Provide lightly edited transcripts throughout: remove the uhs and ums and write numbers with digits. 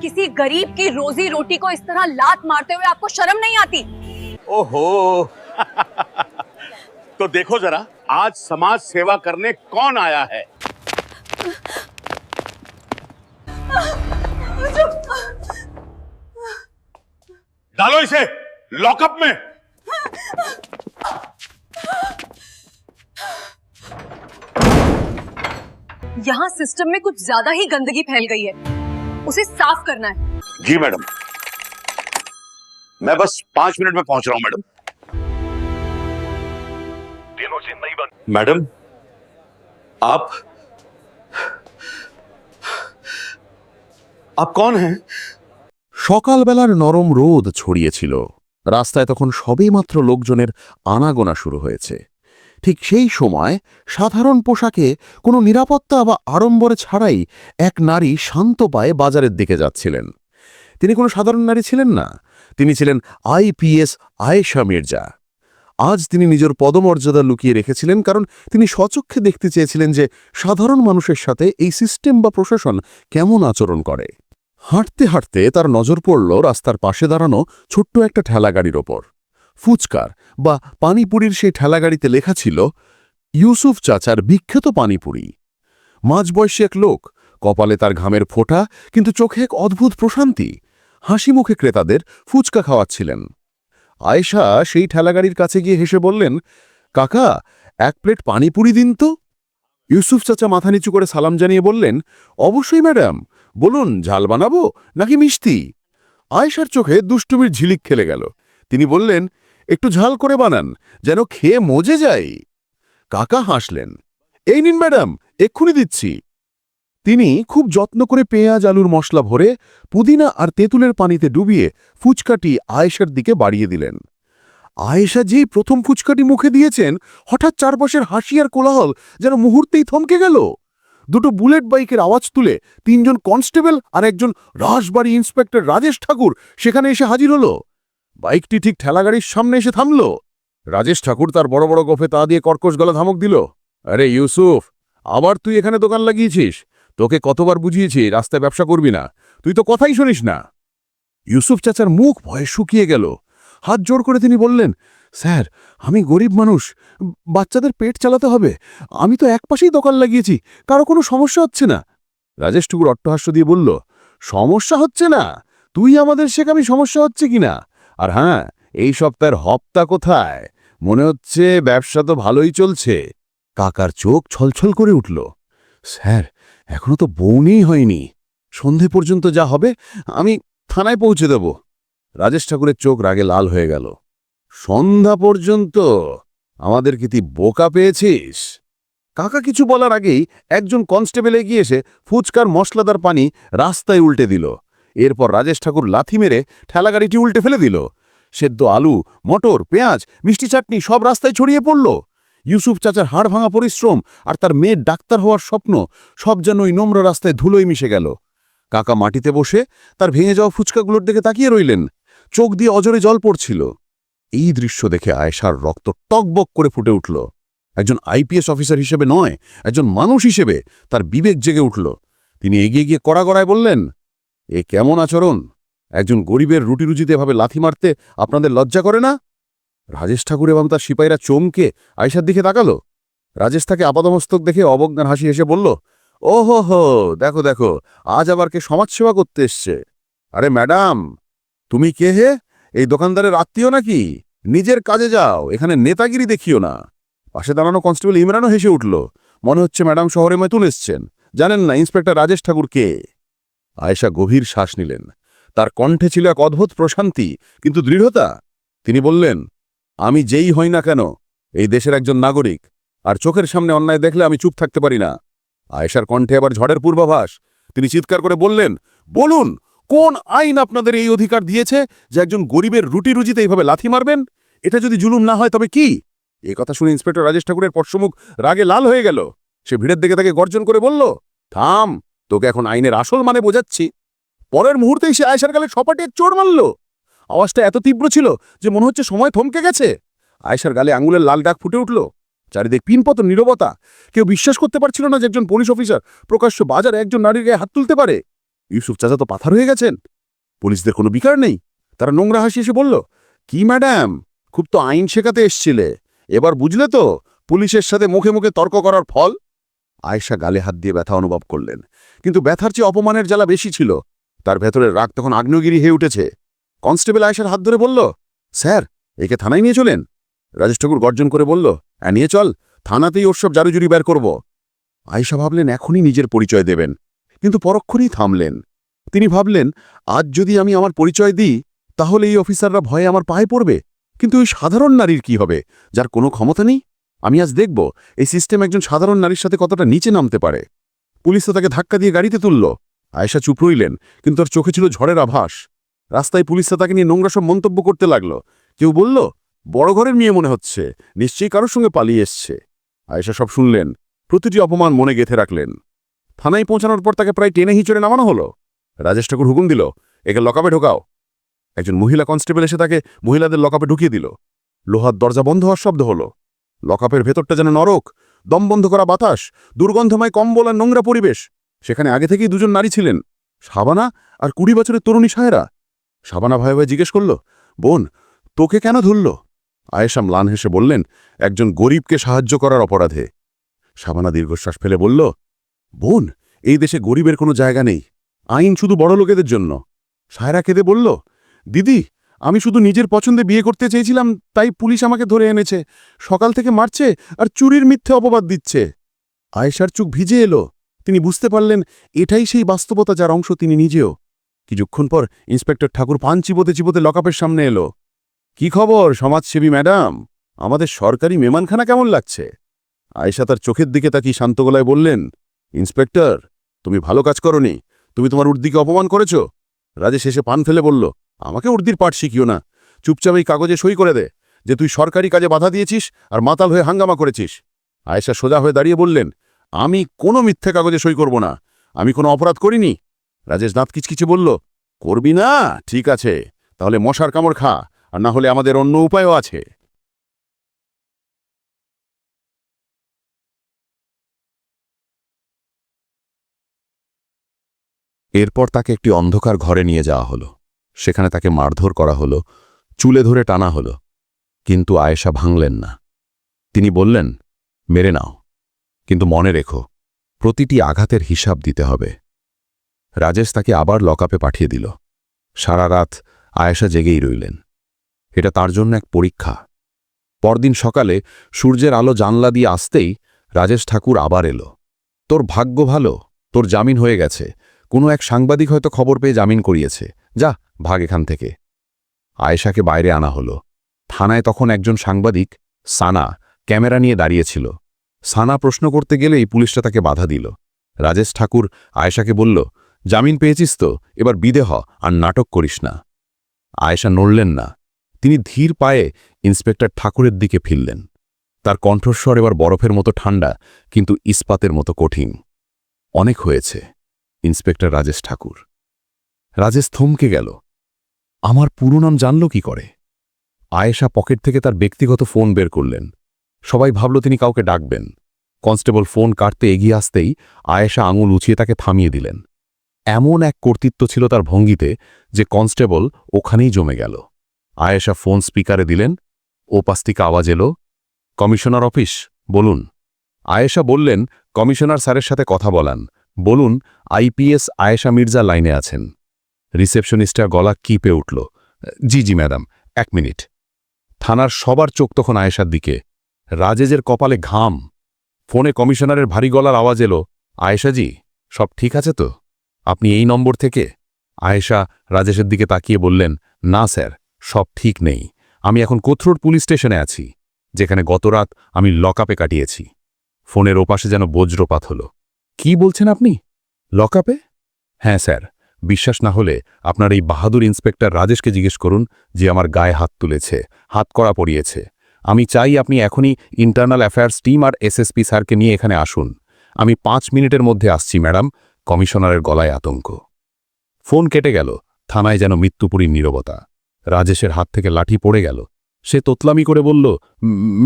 किसी गरीब की रोजी रोटी को इस तरह लात मारते हुए आपको शर्म नहीं आती? ओहो तो देखो जरा आज समाज सेवा करने कौन आया है। डालो इसे लॉकअप में। यहाँ सिस्टम में कुछ ज्यादा ही गंदगी फैल गई है, उसे साफ करना है। जी मैडम, मैं बस 5 मिनट में पहुंच रहा हूं मैडम। दिनों से नहीं बन। मैडम आप कौन हैं? সকালবেলার নরম রোদ ছড়িয়েছিল। রাস্তায় তখন সবেমাত্র লোকজনের আনাগোনা শুরু হয়েছে। ঠিক সেই সময় সাধারণ পোশাকে কোনো নিরাপত্তা বা আড়ম্বরে ছাড়াই এক নারী শান্ত পায়ে বাজারের দিকে যাচ্ছিলেন। তিনি কোনো সাধারণ নারী ছিলেন না, তিনি ছিলেন আইপিএস আয়েশা মির্জা। আজ তিনি নিজের পদমর্যাদা লুকিয়ে রেখেছিলেন, কারণ তিনি স্বচক্ষে দেখতে চেয়েছিলেন যে সাধারণ মানুষের সাথে এই সিস্টেম বা প্রশাসন কেমন আচরণ করে। হাঁটতে হাঁটতে তার নজর পড়ল রাস্তার পাশে দাঁড়ানো ছোট্ট একটা ঠেলাগাড়ির ওপর। ফুচকার বা পানিপুরির সেই ঠেলাগাড়িতে লেখা ছিল ইউসুফ চাচার বিখ্যাত পানিপুরি। মাঝবয়সী এক লোক, কপালে তার ঘামের ফোঁটা, কিন্তু চোখে এক অদ্ভুত প্রশান্তি। হাসি মুখে ক্রেতাদের ফুচকা খাওয়াচ্ছিলেন। আয়েশা সেই ঠেলাগাড়ির কাছে গিয়ে হেসে বললেন, কাকা, 1 প্লেট পানিপুরি দিন তো। ইউসুফ চাচা মাথা নিচু করে সালাম জানিয়ে বললেন, অবশ্যই ম্যাডাম, বলুন ঝাল বানাবো নাকি মিষ্টি। আয়েশার চোখে দুষ্টুমির ঝিলিক খেলে গেল। তিনি বললেন, একটু ঝাল করে বানান, যেন খেয়ে মজে যায়। কাকা হাসলেন, এই নিন ম্যাডাম, এক্ষুনি দিচ্ছি। তিনি খুব যত্ন করে পেঁয়াজ আলুর মশলা ভরে পুদিনা আর তেঁতুলের পানিতে ডুবিয়ে ফুচকাটি আয়েশার দিকে বাড়িয়ে দিলেন। আয়েশা যেই প্রথম ফুচকাটি মুখে দিয়েছেন, হঠাৎ চারপাশের হাসি আর কোলাহল যেন মুহূর্তেই থমকে গেল। 2টো বুলেট বাইকের আওয়াজ তুলে 3 জন কনস্টেবল আর একজন রাজবাড়ি ইন্সপেক্টর রাজেশ ঠাকুর সেখানে এসে হাজির হল। বাইকটি ঠিক ঠেলাগাড়ির সামনে এসে থামল। রাজেশ ঠাকুর তার বড় বড় গোফে তা দিয়ে কর্কশ গলা ধমক দিল, আরে ইউসুফ, আবার তুই এখানে দোকান লাগিয়েছিস? তোকে কতবার বুঝিয়েছি রাস্তায় ব্যবসা করবি না, তুই তো কথাই শুনিস না। ইউসুফ চাচার মুখ ভয়ে শুকিয়ে গেল। হাত জোর করে তিনি বললেন, স্যার, আমি গরিব মানুষ, বাচ্চাদের পেট চালাতে হবে, আমি তো একপাশেই দোকান লাগিয়েছি, কারো কোনো সমস্যা হচ্ছে না। রাজেশ ঠাকুর অট্টহাস্য দিয়ে বলল, সমস্যা হচ্ছে না? তুই আমাদের শেখাবি সমস্যা হচ্ছে কিনা? আর হ্যাঁ, এই সপ্তাহের হপ্তা কোথায়? মনে হচ্ছে ব্যবসা তো ভালোই চলছে। কাকার চোখ ছলছল করে উঠল। স্যার, এখনো তো বউনেই হয়নি, সন্ধে পর্যন্ত যা হবে আমি থানায় পৌঁছে দেব। রাজেশ ঠাকুরের চোখ রাগে লাল হয়ে গেল। সন্ধ্যা পর্যন্ত? আমাদের কি তুই বোকা পেয়েছিস? কাকা কিছু বলার আগেই একজন কনস্টেবল এগিয়ে এসে ফুচকার মশলাদার পানি রাস্তায় উল্টে দিল। এরপর রাজেশ ঠাকুর লাথি মেরে ঠেলাগাড়িটি উল্টে ফেলে দিল। সেদ্ধ আলু, মটর, পেঁয়াজ, মিষ্টি চাটনি সব রাস্তায় ছড়িয়ে পড়ল। ইউসুফ চাচার হাড় ভাঙা পরিশ্রম আর তার মেয়ের ডাক্তার হওয়ার স্বপ্ন সব যেন ওই নোংরা রাস্তায় ধুলোয় মিশে গেল। কাকা মাটিতে বসে তার ভেঙে যাওয়া ফুচকাগুলোর দিকে তাকিয়ে রইলেন। চোখ দিয়ে অজরে জল পড়ছিল। এই দৃশ্য দেখে আয়েশার রক্ত টকবক করে ফুটে উঠল। একজন আইপিএস অফিসার হিসেবে নয়, একজন মানুষ হিসেবে তার বিবেক জেগে উঠল। তিনি এগিয়ে গিয়ে কড়া গড়ায় বললেন, এ কেমন আচরণ? একজন গরিবের রুটি রুজিতে এভাবে লাথি মারতে আপনাদের লজ্জা করে না? রাজেশ ঠাকুর এবং তার সিপাহীরা চমকে আয়েশার দিকে তাকালো। রাজেশ তাকে আপাদমস্তক দেখে অবজ্ঞার হাসি হেসে বলল, ওহো হো, দেখো দেখো, আজ আবার কে সমাজসেবা করতে এসছে। আরে ম্যাডাম, তুমি কে হে? এই দোকানদারের আত্মীয় নাকি? নিজের কাজে যাও, এখানে নেতাগিরি দেখিও না। পাশে দাঁড়ানো কনস্টেবল ইমরানও হেসে উঠল। মনে হচ্ছে ম্যাডাম শহরে মতুন এসছেন, জানেন না ইন্সপেক্টর রাজেশ ঠাকুর কে? আয়েশা গভীর শ্বাস নিলেন। তার কণ্ঠে ছিল এক অদ্ভুত প্রশান্তি, কিন্তু দৃঢ়তা। তিনি বললেন, আমি যেই হই না কেন এই দেশের একজন নাগরিক, আর চোখের সামনে অন্যায় দেখলে আমি চুপ থাকতে পারি না। আয়েশার কণ্ঠে আবার ঝড়ের পূর্বাভাস। তিনি চিৎকার করে বললেন, বলুন, কোন আইন আপনাদের এই অধিকার দিয়েছে যে একজন গরিবের রুটি রুজিতে এইভাবে লাথি মারবেন? এটা যদি জুলুম না হয় তবে কি? এই কথা শুনে ইন্সপেক্টর রাজেশ ঠাকুরের পটসমুখ রাগে লাল হয়ে গেল। সে ভিড়ের দিকে তাকে গর্জন করে বলল, থাম, তোকে এখন আইনের আসল মানে বোঝাচ্ছি। পরের মুহূর্তেই সে আয়েশার গালে সপাটে এক চোর মারল। আওয়াজটা এত তীব্র ছিল যে মনে হচ্ছে সময় থমকে গেছে। আয়েশার গালে আঙুলের লাল দাগ ফুটে উঠল। চারিদিক পিনপতন, নীরবতা। কেউ বিশ্বাস করতে পারছিল না যে একজন পুলিশ অফিসার প্রকাশ্য বাজারে একজন নারীর গায়ে হাত তুলতে পারে। ইউসুফ চাচা তো পাথর হয়ে গেছেন। পুলিশদের কোনো বিকার নেই। তারা নোংরা হাসি এসে বলল, কি ম্যাডাম, খুব তো আইন শেখাতে এসছিলে, এবার বুঝলে তো পুলিশের সাথে মুখে মুখে তর্ক করার ফল। আয়েশা গালে হাত দিয়ে ব্যথা অনুভব করলেন, কিন্তু ব্যথার চেয়ে অপমানের জ্বালা বেশি ছিল। তার ভেতরের রাগ তখন আগ্নেয়গিরি হয়ে উঠেছে। কনস্টেবল আয়েশার হাত ধরে বলল, স্যার, একে থানায় নিয়ে চলেন। রাজেশ ঠাকুর গর্জন করে বলল, হ্যাঁ নিয়ে চল, থানাতেই ওর সব জারুজুরি বের করব। আয়েশা ভাবলেন এখনই নিজের পরিচয় দেবেন, কিন্তু পরক্ষণেই থামলেন। তিনি ভাবলেন, আজ যদি আমি আমার পরিচয় দিই তাহলে এই অফিসাররা ভয়ে আমার পায়ে পড়বে, কিন্তু ওই সাধারণ নারীর কি হবে যার কোনো ক্ষমতা নেই? আমি আজ দেখব এই সিস্টেম একজন সাধারণ নারীর সাথে কতটা নিচে নামতে পারে। পুলিশ তো তাকে ধাক্কা দিয়ে গাড়িতে তুলল। আয়েশা চুপ রইলেন, কিন্তু তার চোখে ছিল ঝড়ের আভাস। রাস্তায় পুলিশরা তাকে নিয়ে নোংরা সব মন্তব্য করতে লাগল। কেউ বলল, বড় ঘরের মেয়ে মনে হচ্ছে, নিশ্চয়ই কারোর সঙ্গে পালিয়ে এসছে। আয়েশা সব শুনলেন, প্রতিটি অপমান মনে গেঁথে রাখলেন। থানায় পৌঁছানোর পর তাকে প্রায় টেনে হিঁচড়ে নামানো হলো। রাজেশ ঠাকুর হুকুম দিল, একে লকআপে ঢোকাও। একজন মহিলা কনস্টেবল এসে তাকে মহিলাদের লকআপে ঢুকিয়ে দিল। লোহার দরজা বন্ধ হওয়ার শব্দ হলো। লকআপের ভেতরটা যেন নরক, দম বন্ধ করা বাতাস, দুর্গন্ধময় কম্বল আর নোংরা পরিবেশ। সেখানে আগে থেকেই দুজন নারী ছিলেন, শাবানা আর 20 বছরের তরুণী সায়রা। শাবানা ভয়ে ভয়ে জিজ্ঞেস করল, বোন, তোকে কেন ধরল? আয়েশা ম্লান হেসে বললেন, একজন গরিবকে সাহায্য করার অপরাধে। শাবানা দীর্ঘশ্বাস ফেলে বলল, বোন, এই দেশে গরিবের কোনো জায়গা নেই, আইন শুধু বড় লোকেদের জন্য। সায়রা কেঁদে বলল, দিদি, আমি শুধু নিজের পছন্দে বিয়ে করতে চেয়েছিলাম, তাই পুলিশ আমাকে ধরে এনেছে, সকাল থেকে মারছে আর চুরির মিথ্যে অপবাদ দিচ্ছে। আয়েশার চোখ ভিজে এলো। তিনি বুঝতে পারলেন এটাই সেই বাস্তবতা যার অংশ তিনি নিজেও। কিছুক্ষণ পর ইন্সপেক্টর ঠাকুর পান চিবোতে চিবোতে লকআপের সামনে এলো। কি খবর সমাজসেবী ম্যাডাম, আমাদের সরকারি মেহমানখানা কেমন লাগছে? আয়েশা তার চোখের দিকে তাকিয়ে শান্ত গলায় বললেন, ইন্সপেক্টর, তুমি ভালো কাজ করনি, তুমি তোমার উর্দিকে অপমান করেছ। রাজেশ এসে পান ফেলে বলল, আমাকে উর্দির পাঠ শিখিও না, চুপচাপ এই কাগজে সই করে দে যে তুই সরকারি কাজে বাধা দিয়েছিস আর মাতাল হয়ে হাঙ্গামা করেছিস। আয়েশা সোজা হয়ে দাঁড়িয়ে বললেন, আমি কোনো মিথ্যে কাগজে সই করব না, আমি কোনো অপরাধ করিনি। রাজেশ দাঁত কিচকিচে বলল, করবি না? ঠিক আছে, তাহলে মশার কামড় খা, আর না হলে আমাদের অন্য উপায়ও আছে। এরপর তাকে একটি অন্ধকার ঘরে নিয়ে যাওয়া হলো। সেখানে তাকে মারধর করা হলো, চুলে ধরে টানা হলো, কিন্তু আয়েশা ভাঙলেন না। তিনি বললেন, মেরে নাও, কিন্তু মনে রেখো, প্রতিটি আঘাতের হিসাব দিতে হবে। রাজেশ তাকে আবার লকআপে পাঠিয়ে দিল। সারা রাত আয়েশা জেগেই রইলেন। এটা তার জন্য এক পরীক্ষা। পরদিন সকালে সূর্যের আলো জানলা দিয়ে আসতেই রাজেশ ঠাকুর আবার এলো। তোর ভাগ্য ভালো, তোর জামিন হয়ে গেছে, কোনো এক সাংবাদিক হয়তো খবর পেয়ে জামিন করিয়েছে, যা ভাগ এখান থেকে। আয়েশাকে বাইরে আনা হলো। থানায় তখন একজন সাংবাদিক, সানা, ক্যামেরা নিয়ে দাঁড়িয়েছিল। সানা প্রশ্ন করতে গেলেই পুলিশটা তাকে বাধা দিল। রাজেশ ঠাকুর আয়েশাকে বলল, জামিন পেয়েছিস তো, এবার বিদে হ, আর নাটক করিস না। আয়েশা নড়লেন না। তিনি ধীর পায়ে ইন্সপেক্টর ঠাকুরের দিকে ফিরলেন। তার কণ্ঠস্বর এবার বরফের মতো ঠান্ডা, কিন্তু ইস্পাতের মতো কঠিন। অনেক হয়েছে, ইন্সপেক্টর রাজেশ ঠাকুর। রাজেশ থমকে গেল। আমার পুরো নাম জানল কি করে? আয়েশা পকেট থেকে তার ব্যক্তিগত ফোন বের করলেন। সবাই ভাবল তিনি কাউকে ডাকবেন। কনস্টেবল ফোন কাটতে এগিয়ে আসতেই আয়েশা আঙুল উঁচিয়ে তাকে থামিয়ে দিলেন। এমন এক কর্তৃত্ব ছিল তার ভঙ্গিতে যে কনস্টেবল ওখানেই জমে গেল। আয়েশা ফোন স্পিকারে দিলেন। ওপাশ থেকে আওয়াজ এলো, কমিশনার অফিস, বলুন। আয়েশা বললেন, কমিশনার স্যারের সাথে কথা বলান, বলুন আইপিএস আয়েশা মির্জা লাইনে আছেন। রিসেপশনিস্টার গলা কিপে উঠল, জি জি ম্যাডাম, 1 মিনিট। থানার সবার চোখ তখন আয়েশার দিকে। রাজেজের কপালে ঘাম। ফোনে কমিশনারের ভারী গলার আওয়াজ এলো, আয়েশাজি, সব ঠিক আছে তো? আপনি এই নম্বর থেকে? আয়েশা রাজেশের দিকে তাকিয়ে বললেন, না স্যার, সব ঠিক নেই। আমি এখন কোথরোড পুলিশ স্টেশনে আছি, যেখানে গতরাত আমি লকআপে কাটিয়েছি। ফোনের ওপাশে যেন বজ্রপাত হলো। কি বলছেন আপনি? লকআপে? হ্যাঁ স্যার, বিশ্বাস না হলে আপনার এই বাহাদুর ইন্সপেক্টর রাজেশকে জিজ্ঞেস করুন, যে আমার গায়ে হাত তুলেছে, হাতকড়া পরিয়েছে। আমি চাই আপনি এখনই ইন্টারনাল অ্যাফেয়ার্স টিম আর এসএসপি স্যারকে নিয়ে এখানে আসুন। আমি 5 মিনিটের মধ্যে আসছি ম্যাডাম। কমিশনারের গলায় আতঙ্ক। ফোন কেটে গেল। থানায় যেন মৃত্যুপুরীর নীরবতা। রাজেশের হাত থেকে লাঠি পড়ে গেল। সে তোতলামি করে বলল,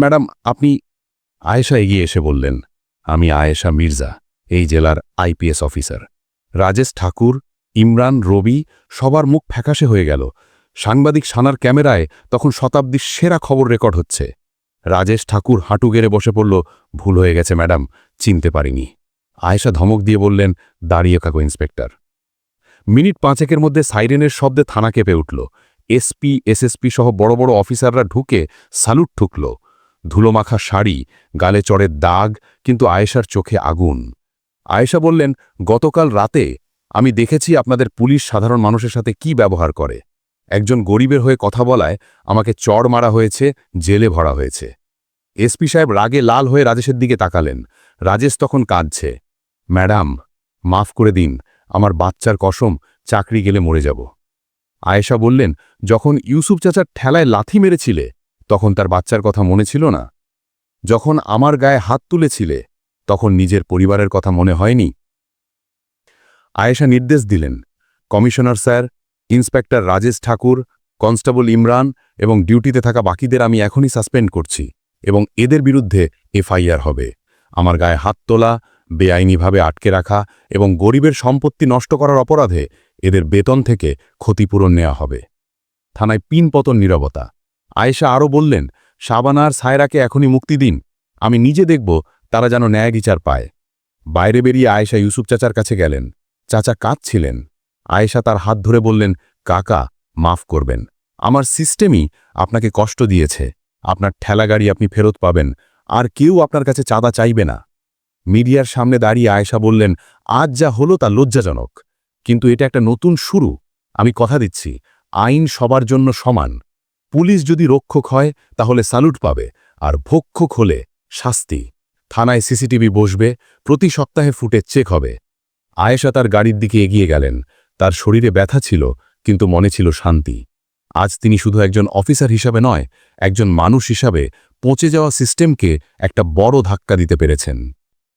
ম্যাডাম আপনি? আয়েশা এগিয়ে এসে বললেন, আমি আয়েশা মির্জা, এই জেলার আইপিএস অফিসার। রাজেশ ঠাকুর ইমরান, রবি সবার মুখ ফ্যাকাশে হয়ে গেল। সাংবাদিক সানার ক্যামেরায় তখন শতাব্দীর সেরা খবর রেকর্ড হচ্ছে। রাজেশ ঠাকুর হাঁটু গেড়ে বসে পড়ল, ভুল হয়ে গেছে ম্যাডাম, চিনতে পারিনি। আয়েশা ধমক দিয়ে বললেন, দাঁড়িয়ে থাকো ইন্সপেক্টর। মিনিট 5 মধ্যে সাইরেনের শব্দে থানা কেঁপে উঠল। এসপি, এসএসপি সহ বড় বড় অফিসাররা ঢুকে স্যালুট ঠুকল। ধুলোমাখা শাড়ি, গালে চড়ের দাগ, কিন্তু আয়েশার চোখে আগুন। আয়েশা বললেন, গতকাল রাতে আমি দেখেছি আপনাদের পুলিশ সাধারণ মানুষের সাথে কি ব্যবহার করে। একজন গরিবের হয়ে কথা বলায় আমাকে চড় মারা হয়েছে, জেলে ভরা হয়েছে। এসপি সাহেব রাগে লাল হয়ে রাজেশের দিকে তাকালেন। রাজেশ তখন কাঁদছে। ম্যাডাম, মাফ করে দিন, আমার বাচ্চার কসম, চাকরি গেলে মরে যাব। আয়েশা বললেন, যখন ইউসুফ চাচার ঠেলায় লাথি মেরেছিলে তখন তার বাচ্চার কথা মনে ছিল না? যখন আমার গায়ে হাত তুলেছিলে তখন নিজের পরিবারের কথা মনে হয়নি? আয়েশা নির্দেশ দিলেন, কমিশনার স্যার, ইন্সপেক্টর রাজেশ ঠাকুর, কনস্টেবল ইমরান এবং ডিউটিতে থাকা বাকিদের আমি এখনই সাসপেন্ড করছি এবং এদের বিরুদ্ধে এফআইআর হবে। আমার গায়ে হাত তোলা, বেআইনিভাবে আটকে রাখা এবং গরিবের সম্পত্তি নষ্ট করার অপরাধে এদের বেতন থেকে ক্ষতিপূরণ নেওয়া হবে। থানায় পিনপতন নীরবতা। আয়েশা আরও বললেন, শাবানা আর সায়রাকে এখনই মুক্তি দিন, আমি নিজে দেখব তারা যেন ন্যায় বিচার পায়। বাইরে বেরিয়ে আয়েশা ইউসুফ চাচার কাছে গেলেন। চাচা কাঁদছিলেন। আয়েশা তার হাত ধরে বললেন, কাকা, মাফ করবেন, আমার সিস্টেমই আপনাকে কষ্ট দিয়েছে। আপনার ঠেলাগাড়ি আপনি ফেরত পাবেন, আর কেউ আপনার কাছে চাঁদা চাইবে না। মিডিয়ার সামনে দাঁড়িয়ে আয়েশা বললেন, আজ যা হলো তা লজ্জাজনক, কিন্তু এটা একটা নতুন শুরু। আমি কথা দিচ্ছি, আইন সবার জন্য সমান। পুলিশ যদি রক্ষক হয় তাহলে স্যালুট পাবে, আর ভক্ষক হলে শাস্তি। থানায় সিসিটিভি বসবে, প্রতি সপ্তাহে ফুটেজ চেক হবে। আয়েশা তার গাড়ির দিকে এগিয়ে গেলেন। তার শরীরে ব্যথা ছিল, কিন্তু মনে ছিল শান্তি। আজ তিনি শুধু একজন অফিসার হিসাবে নয়, একজন মানুষ হিসাবে পচে যাওয়া সিস্টেমকে একটা বড় ধাক্কা দিতে পেরেছেন।